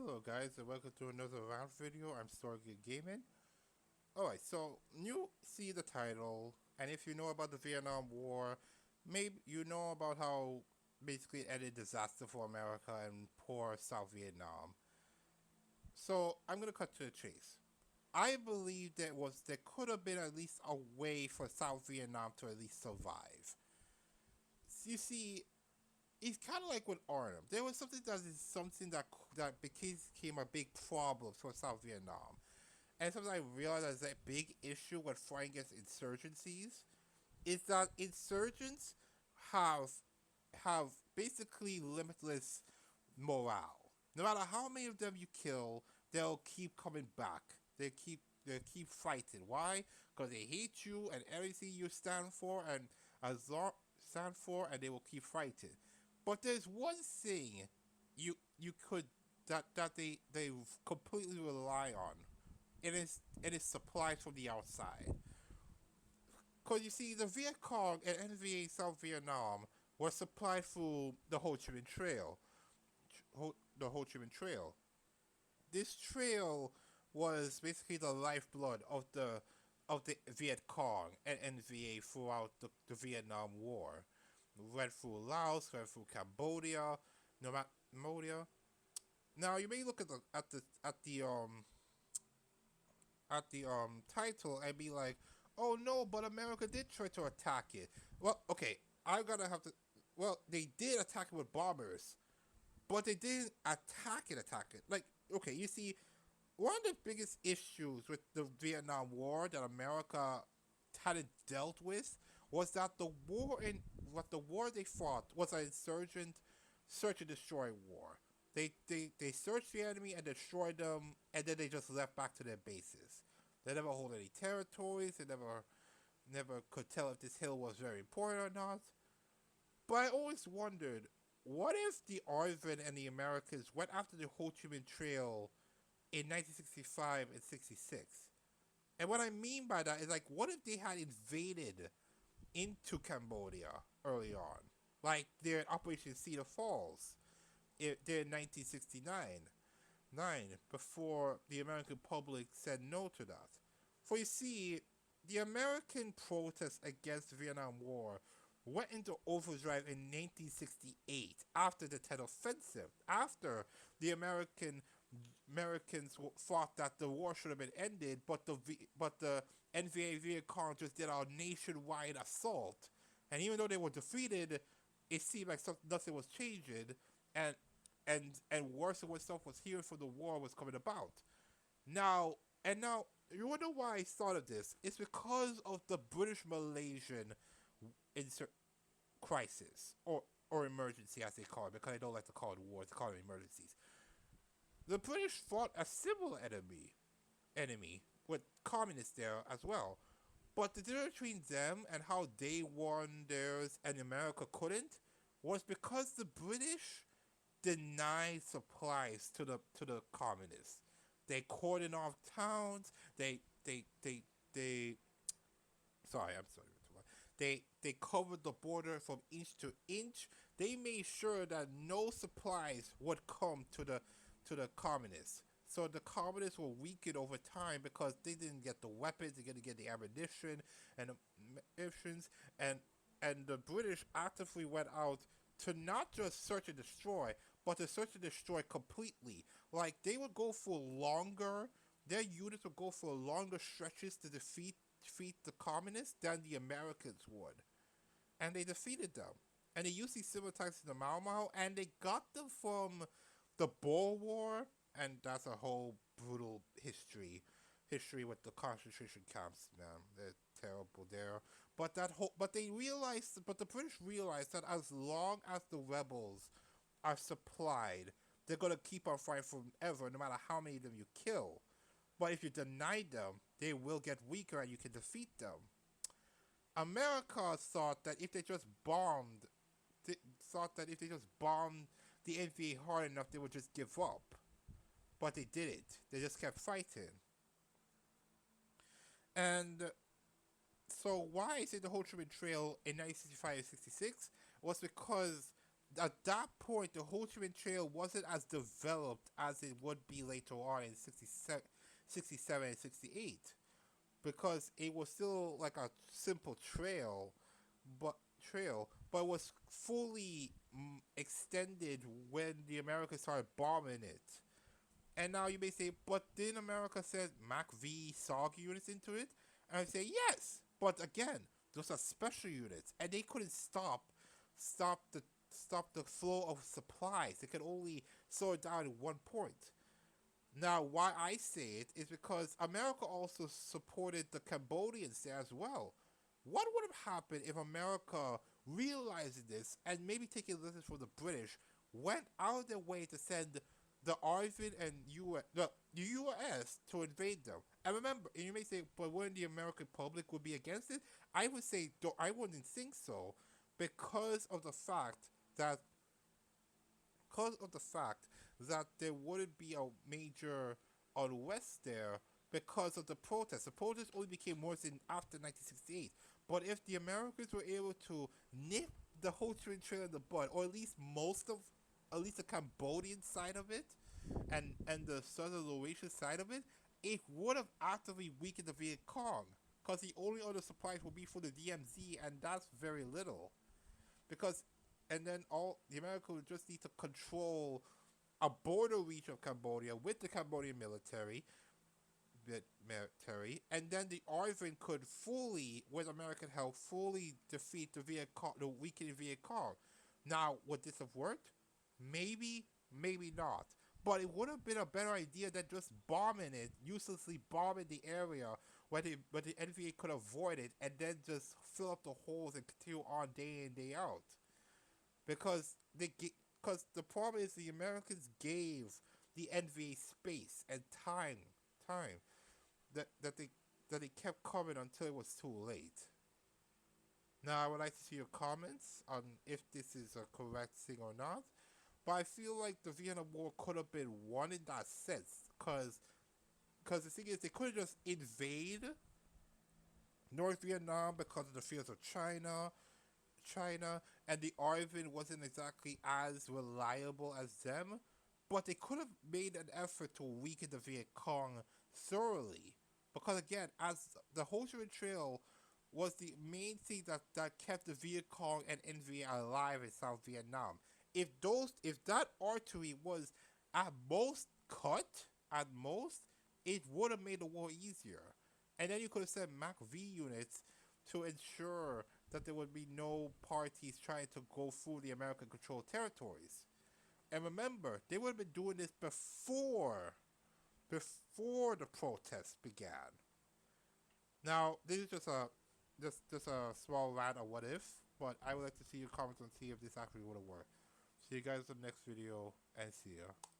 Hello guys and welcome to another Rant video. I'm Stargate Gaming. Alright, so you see the title, and if you know about the Vietnam War, maybe you know about how basically it ended disaster for America and poor South Vietnam. So I'm gonna cut to the chase. I believe there could have been at least a way for South Vietnam to at least survive. You see, it's kind of like with Arnhem. There was something that became a big problem for South Vietnam, and something I realized that big issue with fighting against insurgencies is that insurgents have have basically limitless morale. No matter how many of them you kill, they'll keep coming back. They keep fighting. Why? Because they hate you and everything you stand for, and as long stand for, and they will keep fighting. But there's one thing you could that they completely rely on. It is supplies from the outside. Because you see, the Viet Cong and NVA South Vietnam were supplied through the Ho Chi Minh Trail. The Ho Chi Minh Trail. This trail was basically the lifeblood of the Viet Cong and NVA throughout the Vietnam War. Went through Laos, went through Cambodia, Cambodia. Now you may look at the title and be like, "Oh no, but America did try to attack it." Well, okay, I'm gonna have to. Well, they did attack it with bombers, but they didn't attack it. Like, okay, you see, one of the biggest issues with the Vietnam War that America hadn't dealt with was that the war they fought was an insurgent search and destroy war. They searched the enemy and destroyed them, and then they just left back to their bases. They never hold any territories. They never could tell if this hill was very important or not. But I always wondered, what if the ARVN and the Americans went after the Ho Chi Minh Trail in 1965 and 66? And what I mean by that is, like, what if they had invaded into Cambodia early on? Like, they're in Operation Cedar Falls. They're in 1969, before the American public said no to that. For you see, the American protests against the Vietnam War went into overdrive in 1968 after the Tet Offensive, after the Americans thought that the war should have been ended, but the NVA Viet Cong just did a nationwide assault, and even though they were defeated, it seemed like nothing was changing, and and worse and worse stuff was here for the war was coming about. Now, you wonder why I thought of this? It's because of the British Malaysian insur- crisis, or emergency as they call it, because I don't like to call it wars, they call it emergencies. The British fought a similar enemy with communists there as well. But the difference between them and how they won theirs and America couldn't was because the British denied supplies to the communists. They cordoned off towns. They sorry, I'm sorry. They covered the border from inch to inch. They made sure that no supplies would come to the communists. So the communists were weakened over time because they didn't get the weapons, they didn't get the ammunition and the munitions, and the British actively went out to not just search and destroy, but to search and destroy completely. Like, they would go for longer. Their units would go for longer stretches to defeat the communists than the Americans would, and they defeated them. And they used these similar tactics in the Mau Mau, and they got them from the Boer War, and that's a whole brutal history with the concentration camps. Man, they're terrible there. But the British realized that as long as the rebels are supplied, they're gonna keep on fighting forever, no matter how many of them you kill. But if you deny them, they will get weaker and you can defeat them. America thought that if they just bombed, thought that if they just bombed the NVA hard enough, they would just give up. But they didn't. They just kept fighting. And so why I say the Ho Chi Minh Trail in 1965 and 66 was because at that point, the Ho Chi Minh Trail wasn't as developed as it would be later on in 67, 67 and 68, because it was still like a simple but but was fully extended when the Americans started bombing it. And now you may say, but didn't America send Mac V SOG units into it? And I say yes, but again, those are special units, and they couldn't stop the stop the flow of supplies. They could only slow it down at one point. Now, why I say it is because America also supported the Cambodians there as well. What would have happened if America, realizing this and maybe taking lessons from the British, went out of their way to send the ARVN and the US to invade them? And remember, and you may say, but wouldn't the American public would be against it? I would say, I wouldn't think so, because of the fact that because of the fact that there wouldn't be a major unrest there because of the protests. The protests only became worse in after 1968. But if the Americans were able to nip the Ho Chi Minh Trail in the bud, or at least at least the Cambodian side of it, and the Southern Laotian side of it, it would have actively weakened the Viet Cong, because the only other supplies would be for the DMZ, and that's very little. Because and then all the America would just need to control a border region of Cambodia with the Cambodian and then the ARVN could fully, with American help, fully defeat the Viet Cong, the weakening Viet Cong. Now, would this have worked? Maybe, maybe not. But it would have been a better idea than just bombing it, uselessly bombing the area where the NVA could avoid it, and then just fill up the holes and continue on day in, day out. Because the problem is the Americans gave the NVA space and time that that they that they kept coming until it was too late. Now I would like to see your comments on if this is a correct thing or not. But I feel like the Vietnam War could have been won in that sense, because the thing is they could have just invade North Vietnam because of the fears of China, and the ARVN wasn't exactly as reliable as them, but they could have made an effort to weaken the Viet Cong thoroughly. Because again, as the Ho Chi Minh Trail was the main thing that kept the Viet Cong and NVA alive in South Vietnam. If that artery was at most cut, at most, it would have made the war easier. And then you could have sent MAC V units to ensure that there would be no parties trying to go through the American controlled territories. And remember, they would have been doing this before the protests began. Now, this is just a small rant of what if, but I would like to see your comments and see if this actually would have worked. See you guys in the next video, and see ya.